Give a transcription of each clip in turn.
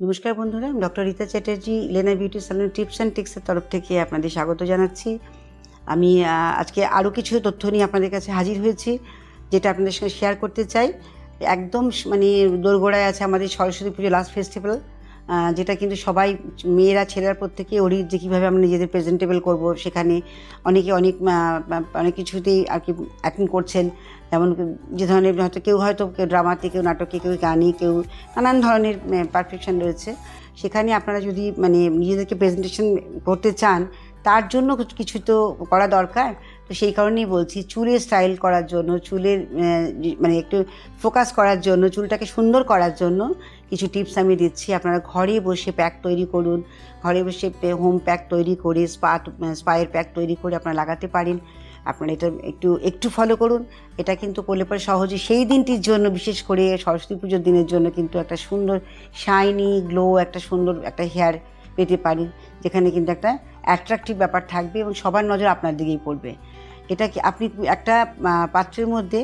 নমস্কার বন্ধুরা, আমি ডক্টর রীতা চ্যাটার্জি লেনা বিউটি স্যালন টিপস অ্যান্ড ট্রিক্সের তরফ থেকে আপনাদের স্বাগত জানাচ্ছি। আমি আজকে আরও কিছু তথ্য নিয়ে আপনাদের কাছে হাজির হয়েছি, যেটা আপনাদের সঙ্গে শেয়ার করতে চাই। একদম মানে দোরগোড়ায় আছে আমাদের সরস্বতী পুজো লাস্ট ফেস্টিভ্যাল, যেটা কিন্তু সবাই মেয়েরা ছেলেরা প্রত্যেকে ওরই যে কীভাবে আমরা নিজেদের প্রেজেন্টেবল করব, সেখানে অনেকে অনেক কিছুতেই আর কি অ্যাক্টিং করছেন। যেমন যে ধরনের কেউ ড্রামাতে, কেউ নাটকে, কেউ গানে, কেউ নানান ধরনের পারফেকশন রয়েছে। সেখানে আপনারা যদি মানে নিজেদেরকে প্রেজেন্টেশন করতে চান, তার জন্য কিছু তো করা দরকার। তো সেই কারণেই বলছি, চুলের স্টাইল করার জন্য, চুলের মানে একটু ফোকাস করার জন্য, চুলটাকে সুন্দর করার জন্য কিছু টিপস আমি দিচ্ছি। আপনারা ঘরে বসে প্যাক তৈরি করুন, ঘরে বসে হোম প্যাক তৈরি করে স্পায়ের প্যাক তৈরি করে আপনারা লাগাতে পারেন। আপনারা এটা একটু ফলো করুন। এটা কিন্তু করলে পরে সহজে সেই দিনটির জন্য, বিশেষ করে সরস্বতী পুজোর দিনের জন্য কিন্তু একটা সুন্দর শাইনি গ্লো, একটা সুন্দর একটা হেয়ার পেতে পারেন, যেখানে কিন্তু একটা অ্যাট্রাকটিভ ব্যাপার থাকবে এবং সবার নজর আপনার দিকেই পড়বে। এটা কি আপনি একটা পাত্রের মধ্যে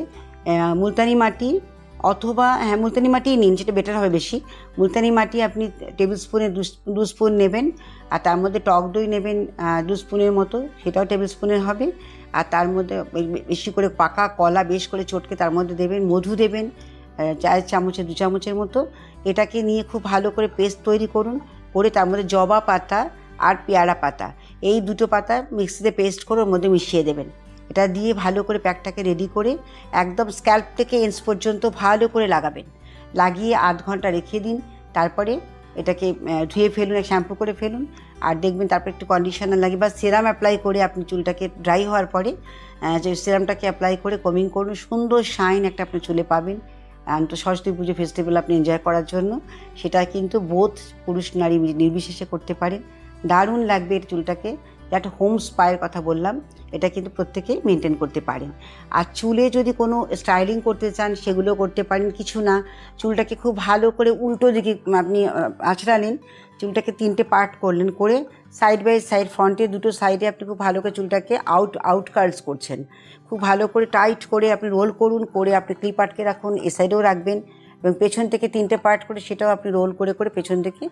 মুলতানি মাটি অথবা মুলতানি মাটিই নিন, যেটা বেটার হবে বেশি। মুলতানি মাটি আপনি টেবিল স্পুনে 2 স্পুন নেবেন, আর তার মধ্যে টক দই নেবেন 2 স্পুনের মতো, সেটাও টেবিল স্পুনের হবে। আর তার মধ্যে বেশি করে পাকা কলা বেশ করে চটকে তার মধ্যে দেবেন, মধু দেবেন 4 চামচে 2 চামচের মতো। এটাকে নিয়ে খুব ভালো করে পেস্ট তৈরি করুন, করে তার মধ্যে জবা পাতা আর পেয়ারা পাতা, এই দুটো পাতা মিক্সিতে পেস্ট করে ওর মধ্যে মিশিয়ে দেবেন। এটা দিয়ে ভালো করে প্যাকটাকে রেডি করে একদম স্ক্যাল্প থেকে এন্ডস পর্যন্ত ভালো করে লাগাবেন। লাগিয়ে আধ ঘন্টা রেখে দিন। তারপরে এটাকে ধুয়ে ফেলুন, শ্যাম্পু করে ফেলুন। আর দেখবেন তারপর একটু কন্ডিশনার লাগিয়ে বা সিরাম অ্যাপ্লাই করে আপনি চুলটাকে ড্রাই হওয়ার পরে যে সিরামটাকে অ্যাপ্লাই করে কমিং করুন, সুন্দর শাইন একটা আপনি চুলে পাবেন। তো সরস্বতী পুজো ফেস্টিভ্যাল আপনি এনজয় করার জন্য সেটা কিন্তু বোথ পুরুষ নারী নির্বিশেষে করতে পারেন। দারুণ লাগবে এর চুলটাকে। একটা হোম স্পায়ের কথা বললাম, এটা কিন্তু প্রত্যেকেই মেনটেন করতে পারেন। আর চুলে যদি কোনো স্টাইলিং করতে চান, সেগুলো করতে পারেন। কিছু না, চুলটাকে খুব ভালো করে উল্টো দিকে আপনি আঁচড়ালেন, চুলটাকে 3টে পার্ট করলেন, করে সাইড বাই সাইড, ফ্রন্টে 2টো সাইডে আপনি খুব ভালো করে চুলটাকে আউট কার্লস করছেন। খুব ভালো করে টাইট করে আপনি রোল করুন, করে আপনি ক্লিপ আটকে রাখুন, এ সাইডেও রাখবেন, এবং পেছন থেকে 3টে পার্ট করে সেটাও আপনি রোল করে করে পেছন থেকে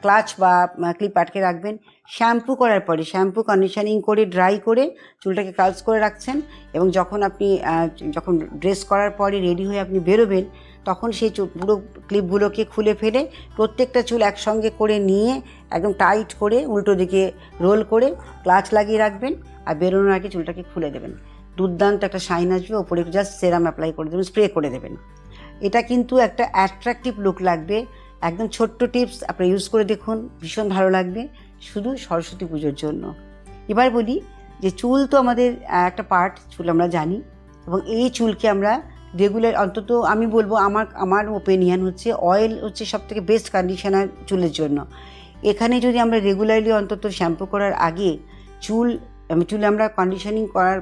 ক্লাচ বা ক্লিপ আটকে রাখবেন। শ্যাম্পু করার পরে শ্যাম্পু কন্ডিশনিং করে ড্রাই করে চুলটাকে কার্লস করে রাখছেন, এবং যখন আপনি যখন ড্রেস করার পরে রেডি হয়ে আপনি বেরোবেন, তখন সেই পুরো ক্লিপগুলোকে খুলে ফেলে প্রত্যেকটা চুল একসঙ্গে করে নিয়ে একদম টাইট করে উল্টো দিকে রোল করে ক্লাচ লাগিয়ে রাখবেন, আর বেরোনোর আগে চুলটাকে খুলে দেবেন। দুর্দান্ত একটা শাইন আসবে। ওপরে জাস্ট সেরাম অ্যাপ্লাই করে দেবেন, স্প্রে করে দেবেন। এটা কিন্তু একটা অ্যাট্রাকটিভ লুক লাগবে। একদম ছোট্ট টিপস, আপনি ইউজ করে দেখুন, ভীষণ ভালো লাগবে, শুধু সরস্বতী পুজোর জন্য। এবার বলি যে চুল তো আমাদের একটা পার্ট, চুল আমরা জানি, এবং এই চুলকে আমরা রেগুলার, অন্তত আমি বলবো আমার ওপিনিয়ন হচ্ছে অয়েল হচ্ছে সবথেকে বেস্ট কন্ডিশনার চুলের জন্য। এখানে যদি আমরা রেগুলারলি অন্তত শ্যাম্পু করার আগে চুলে আমরা কন্ডিশনিং করার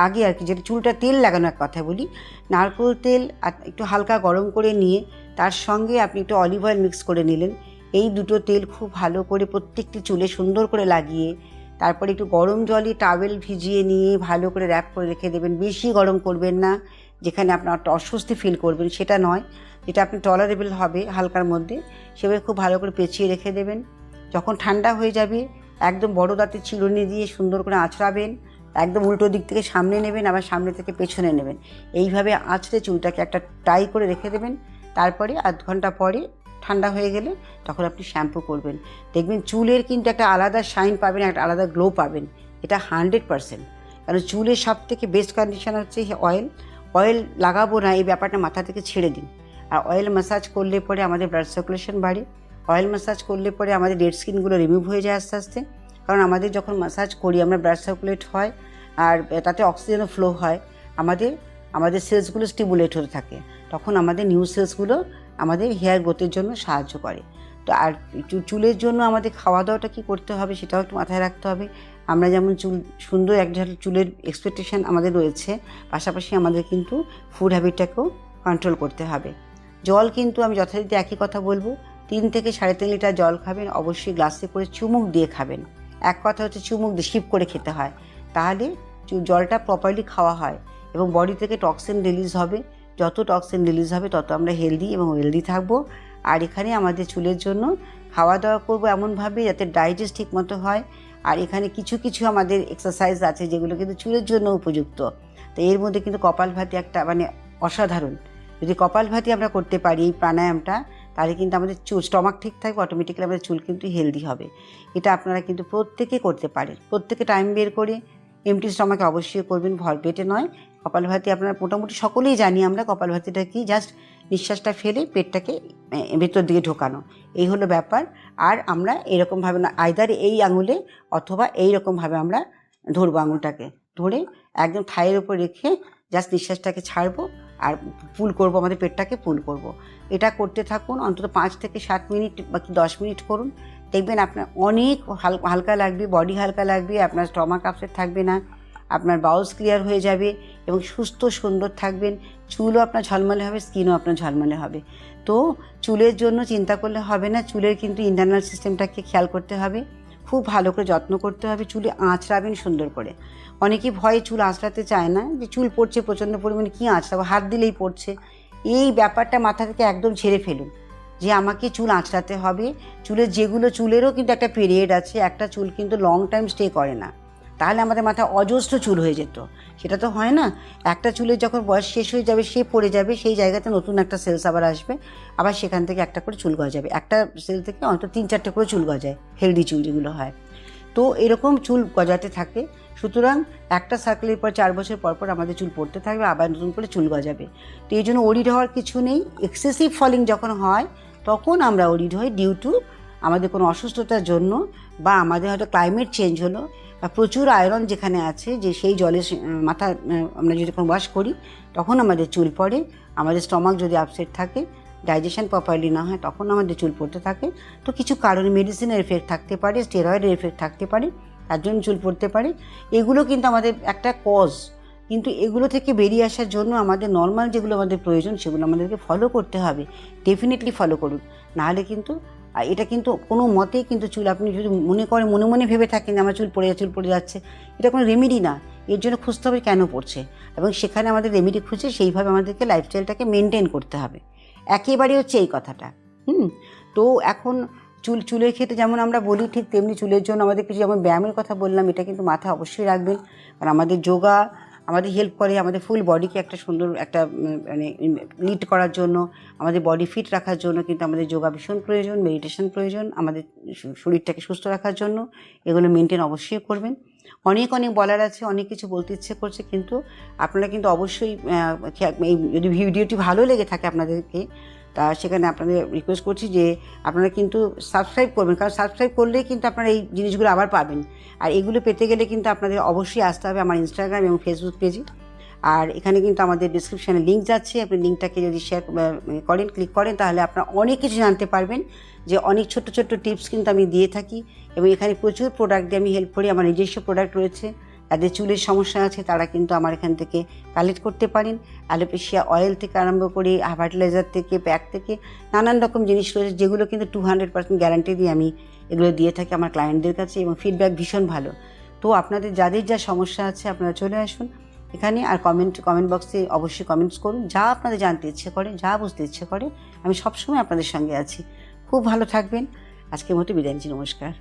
আগে আর কি, যেটা চুলটা তেল লাগানোর কথা বলি, নারকেল তেল আর একটু হালকা গরম করে নিয়ে তার সঙ্গে আপনি একটু অলিভ অয়েল মিক্স করে নিলেন। এই দুটো তেল খুব ভালো করে প্রত্যেকটি চুলে সুন্দর করে লাগিয়ে, তারপরে একটু গরম জলে টাওয়েল ভিজিয়ে নিয়ে ভালো করে র্যাপ করে রেখে দেবেন। বেশি গরম করবেন না, যেখানে আপনার একটা অস্বস্তি ফিল করবেন সেটা নয়, যেটা আপনি টলারেবল হবে হালকার মধ্যে, সেভাবে খুব ভালো করে পেঁচিয়ে রেখে দেবেন। যখন ঠান্ডা হয়ে যাবে, একদম বড় দাঁতের চিরুনি দিয়ে সুন্দর করে আঁচড়াবেন, একদম উল্টো দিক থেকে সামনে নেবেন, আবার সামনে থেকে পেছনে নেবেন। এইভাবে আঁচড়ে চুলটাকে একটা টাই করে রেখে দেবেন। তারপরে আধ ঘন্টা পরে ঠান্ডা হয়ে গেলে তখন আপনি শ্যাম্পু করবেন। দেখবেন চুলের কিন্তু একটা আলাদা শাইন পাবেন, একটা আলাদা গ্লো পাবেন। এটা 100%। কারণ চুলের সব থেকে বেস্ট কন্ডিশন হচ্ছে অয়েল লাগাবো না, এই ব্যাপারটা মাথা থেকে ছেড়ে দিন। আর অয়েল ম্যাসাজ করলে পরে আমাদের ব্লাড সার্কুলেশন বাড়ে। অয়েল ম্যাসাজ করলে পরে আমাদের ডেড স্কিনগুলো রিমুভ হয়ে যায় আস্তে আস্তে। কারণ আমাদের যখন ম্যাসাজ করি আমরা, ব্লাড সার্কুলেট হয়, আর তাতে অক্সিজেনও ফ্লো হয়, আমাদের সেলসগুলো স্টিমুলেট হতে থাকে, তখন আমাদের নিউ সেলসগুলো আমাদের হেয়ার গ্রোথের জন্য সাহায্য করে। তো আর চুলের জন্য আমাদের খাওয়া দাওয়াটা কী করতে হবে সেটাও একটু মাথায় রাখতে হবে। আমরা যেমন সুন্দর একটা চুলের এক্সপেকটেশন আমাদের রয়েছে, পাশাপাশি আমাদের কিন্তু ফুড হ্যাবিটটাকেও কন্ট্রোল করতে হবে। জল কিন্তু আমি যথারীতি একই কথা বলবো, 3 থেকে 3.5 লিটার জল খাবেন, অবশ্যই গ্লাসে করে চুমুক দিয়ে খাবেন। এক কথা হচ্ছে চুমুক দিয়ে সিপ করে খেতে হয়, তাহলে জলটা প্রপারলি খাওয়া হয় এবং বডি থেকে টক্সিন রিলিজ হবে। যত টক্সিন রিলিজ হবে তত আমরা হেলদি এবং ওয়েলদি থাকবো। আর এখানে আমাদের চুলের জন্য খাওয়া দাওয়া করবো এমনভাবে যাতে ডাইজেস্ট ঠিক মতো হয়। আর এখানে কিছু কিছু আমাদের এক্সারসাইজ আছে যেগুলো কিন্তু চুলের জন্য উপযুক্ত। তো এর মধ্যে কিন্তু কপালভাতি একটা মানে অসাধারণ। যদি কপালভাতি আমরা করতে পারি এই প্রাণায়ামটা, তাহলে কিন্তু আমাদের চুল স্টমাক ঠিক থাকবে, অটোমেটিক্যালি আমাদের চুল কিন্তু হেলদি হবে। এটা আপনারা কিন্তু প্রত্যেকে করতে পারেন, প্রত্যেকে টাইম বের করে এমটি স্টমাকে অবশ্যই করবেন, ভর পেটে নয়। কপালভাতি আপনারা মোটামুটি সকলেই জানি আমরা কপালভাতিটা কি, জাস্ট নিঃশ্বাসটা ফেলে পেটটাকে ভেতর দিকে ঢোকানো, এই হলো ব্যাপার। আর আমরা এরকমভাবে না, আইদার এই আঙুলে অথবা এইরকমভাবে আমরা ধরবো, আঙুলটাকে ধরে একদম থাইয়ের উপর রেখে জাস্ট নিঃশ্বাসটাকে ছাড়বো আর পুল করব, আমাদের পেটটাকে পুল করব। এটা করতে থাকুন অন্তত 5 থেকে 7 মিনিট বা 10 মিনিট করুন, দেখবেন আপনার অনেক হালকা লাগবে, বডি হালকা লাগবে, আপনার স্টমাক আপসেট থাকবে না, আপনার বাউলস ক্লিয়ার হয়ে যাবে এবং সুস্থ সুন্দর থাকবেন। চুলও আপনার ঝলমলে হবে, স্কিনও আপনার ঝলমলে হবে। তো চুলের জন্য চিন্তা করলে হবে না, চুলের কিন্তু ইন্টারনাল সিস্টেমটাকে খেয়াল করতে হবে, খুব ভালো করে যত্ন করতে হবে। চুলে আঁচড়াবেন সুন্দর করে। অনেকেই ভয়ে চুল আঁচড়াতে চায় না, যে চুল পড়ছে প্রচণ্ড পরিমাণে, কী আঁচড়াবো, হাত দিলেই পড়ছে। এই ব্যাপারটা মাথা থেকে একদম ঝেড়ে ফেলুন যে আমাকে চুল আঁচড়াতে হবে। চুলেরও কিন্তু একটা পিরিয়ড আছে, একটা চুল কিন্তু লং টাইম স্টে করে না, তাহলে আমাদের মাথায় অজস্র চুল হয়ে যেত। সেটা তো হয় না, একটা চুলের যখন বয়স শেষ হয়ে যাবে, সে পড়ে যাবে, সেই জায়গাতে নতুন একটা সেলস আবার আসবে, আবার সেখান থেকে একটা করে চুল গজাবে। একটা সেল থেকে অন্তত 3-4টে করে চুল গজায়, হেলদি চুল যেগুলো হয়। তো এরকম চুল গজাতে থাকে। সুতরাং একটা সার্কেলের পর 4 বছর পর পর আমাদের চুল পড়তে থাকবে, আবার নতুন করে চুল গজাবে। তো এই জন্য ওরিড হওয়ার কিছু নেই। এক্সেসিভ ফলিং যখন হয় তখন আমরা ওরিড হই, ডিউ টু আমাদের কোনো অসুস্থতার জন্য, বা আমাদের হয়তো ক্লাইমেট চেঞ্জ হলো, বা প্রচুর আয়রন যেখানে আছে, যে সেই জলে মাথা আমরা যদি যখন ওয়াশ করি তখন আমাদের চুল পড়ে। আমাদের স্টমাক যদি আপসেট থাকে, ডাইজেশন প্রপারলি না হয়, তখন আমাদের চুল পড়তে থাকে। তো কিছু কারণে মেডিসিনের এফেক্ট থাকতে পারে, স্টেরয়েডের এফেক্ট থাকতে পারে, তার জন্য চুল পড়তে পারে। এগুলো কিন্তু আমাদের একটা কজ, কিন্তু এগুলো থেকে বেরিয়ে আসার জন্য আমাদের নর্মাল যেগুলো আমাদের প্রয়োজন সেগুলো আমাদেরকে ফলো করতে হবে। ডেফিনেটলি ফলো করুন, নাহলে কিন্তু এটা কিন্তু কোনো মতেই কিন্তু চুল, আপনি যদি মনে মনে ভেবে থাকেন আমার চুল পড়ে যাচ্ছে, এটা কোনো রেমেডি না। এর জন্য খুঁজতে হবে কেন পড়ছে, এবং সেখানে আমাদের রেমেডি খুঁজে সেইভাবে আমাদেরকে লাইফস্টাইলটাকে মেনটেন করতে হবে। একেবারে হচ্ছে এই কথাটা। তো এখন চুলের ক্ষেত্রে যেমন আমরা বলি, ঠিক তেমনি চুলের জন্য আমাদের কিছু, যেমন ব্যায়ামের কথা বললাম, এটা কিন্তু মাথায় অবশ্যই রাখবেন। কারণ আমাদের যোগা আমাদের হেল্প করে আমাদের ফুল বডিকে একটা সুন্দর একটা মানে লিড করার জন্য, আমাদের বডি ফিট রাখার জন্য কিন্তু আমাদের যোগা ভীষণ প্রয়োজন, মেডিটেশন প্রয়োজন, আমাদের শরীরটাকে সুস্থ রাখার জন্য। এগুলো মেনটেন অবশ্যই করবেন। অনেক বলার আছে, অনেক কিছু বলতে ইচ্ছে করছে, কিন্তু আপনারা কিন্তু অবশ্যই যদি ভিডিওটি ভালো লেগে থাকে আপনাদেরকে, তা সেখানে আপনাদের রিকোয়েস্ট করছি যে আপনারা কিন্তু সাবস্ক্রাইব করবেন, কারণ সাবস্ক্রাইব করলেই কিন্তু আপনারা এই জিনিসগুলো আবার পাবেন। আর এগুলো পেতে গেলে কিন্তু আপনাদের অবশ্যই আসতে হবে আমার ইনস্টাগ্রাম এবং ফেসবুক পেজে। আর এখানে কিন্তু আমাদের ডিসক্রিপশানে লিঙ্ক যাচ্ছে, আপনি লিঙ্কটাকে যদি শেয়ার করেন, ক্লিক করেন, তাহলে আপনারা অনেক কিছু জানতে পারবেন। যে অনেক ছোট্ট টিপস কিন্তু আমি দিয়ে থাকি, এবং এখানে প্রচুর প্রোডাক্ট দিয়ে আমি হেল্প করি। আমার নিজস্ব প্রোডাক্ট রয়েছে, যাদের চুলের সমস্যা আছে তারা কিন্তু আমার এখান থেকে কালেক্ট করতে পারেন। অ্যালোপেশিয়া অয়েল থেকে আরম্ভ করে ফার্টিলাইজার থেকে, প্যাক থেকে, নানান রকম জিনিস রয়েছে, যেগুলো কিন্তু 200% গ্যারান্টি দিয়ে আমি এগুলো দিয়ে থাকি আমার ক্লায়েন্টদের কাছে, এবং ফিডব্যাক ভীষণ ভালো। তো আপনাদের যাদের যা সমস্যা আছে আপনারা চলে আসুন এখানে, আর কমেন্ট বক্সে অবশ্যই কমেন্টস করুন, যা আপনাদের জানতে ইচ্ছে করে, যা বুঝতে ইচ্ছে করে, আমি সবসময় আপনাদের সঙ্গে আছি। খুব ভালো থাকবেন। আজকের মতো বিদায় নিচ্ছি, নমস্কার।